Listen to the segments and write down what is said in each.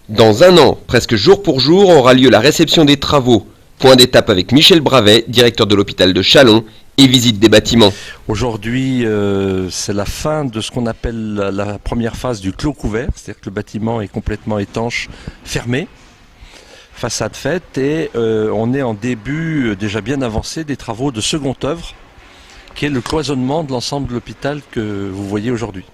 Dans un an, presque jour pour jour, aura lieu la réception des travaux. Point d'étape avec Michel Bravet, directeur de l'hôpital de Châlons, et visite des bâtiments. Aujourd'hui, c'est la fin de ce qu'on appelle la première phase du clos couvert, c'est-à-dire que le bâtiment est complètement étanche, fermé, façade faite, et on est en début déjà bien avancé des travaux de seconde œuvre, qui est le cloisonnement de l'ensemble de l'hôpital que vous voyez aujourd'hui.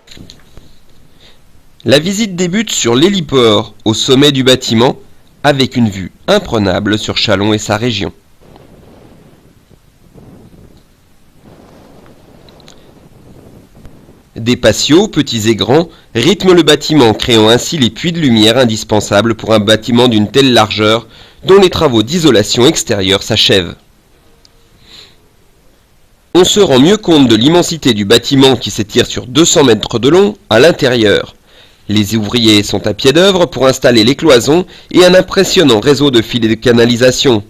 La visite débute sur l'héliport, au sommet du bâtiment, avec une vue imprenable sur Châlons et sa région. Des patios, petits et grands, rythment le bâtiment, créant ainsi les puits de lumière indispensables pour un bâtiment d'une telle largeur, dont les travaux d'isolation extérieure s'achèvent. On se rend mieux compte de l'immensité du bâtiment qui s'étire sur 200 mètres de long à l'intérieur. Les ouvriers sont à pied d'œuvre pour installer les cloisons et un impressionnant réseau de filets de canalisation.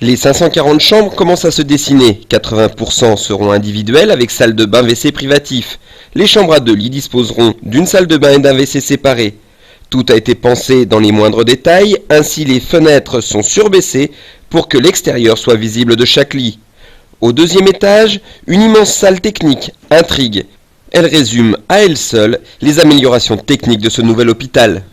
Les 540 chambres commencent à se dessiner, 80% seront individuelles avec salle de bain WC privatif. Les chambres à 2 lits disposeront d'une salle de bain et d'un WC séparé. Tout a été pensé dans les moindres détails, ainsi les fenêtres sont surbaissées pour que l'extérieur soit visible de chaque lit. Au deuxième étage, une immense salle technique intrigue. Elle résume à elle seule les améliorations techniques de ce nouvel hôpital.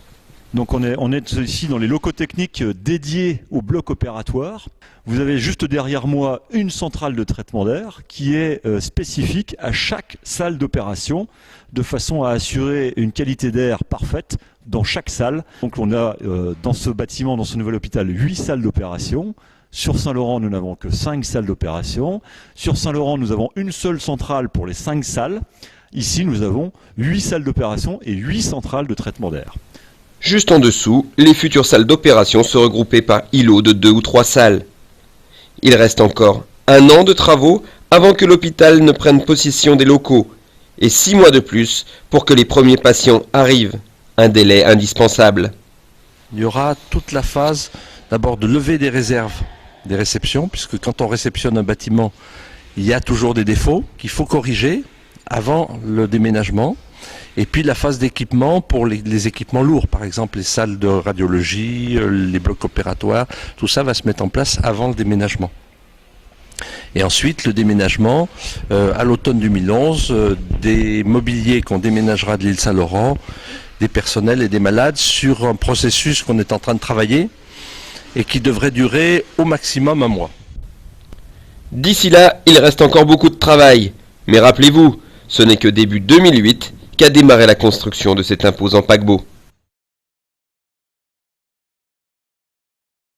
Donc on est ici dans les locaux techniques dédiés au bloc opératoire. Vous avez juste derrière moi une centrale de traitement d'air qui est spécifique à chaque salle d'opération de façon à assurer une qualité d'air parfaite dans chaque salle. Donc on a dans ce bâtiment, dans ce nouvel hôpital, 8 salles d'opération. Sur Saint-Laurent, nous n'avons que 5 salles d'opération. Sur Saint-Laurent, nous avons une seule centrale pour les 5 salles. Ici, nous avons 8 salles d'opération et 8 centrales de traitement d'air. Juste en dessous, les futures salles d'opération se regroupaient par îlots de 2 ou 3 salles. Il reste encore 1 an de travaux avant que l'hôpital ne prenne possession des locaux et 6 mois de plus pour que les premiers patients arrivent. Un délai indispensable. Il y aura toute la phase d'abord de lever des réserves des réceptions, puisque quand on réceptionne un bâtiment, il y a toujours des défauts qu'il faut corriger avant le déménagement. Et puis la phase d'équipement pour les équipements lourds, par exemple les salles de radiologie, les blocs opératoires, tout ça va se mettre en place avant le déménagement. Et ensuite le déménagement, à l'automne 2011, des mobiliers qu'on déménagera de l'île Saint-Laurent, des personnels et des malades sur un processus qu'on est en train de travailler et qui devrait durer au maximum 1 mois. D'ici là, il reste encore beaucoup de travail. Mais rappelez-vous, ce n'est que début 2008 qu'a démarré la construction de cet imposant paquebot.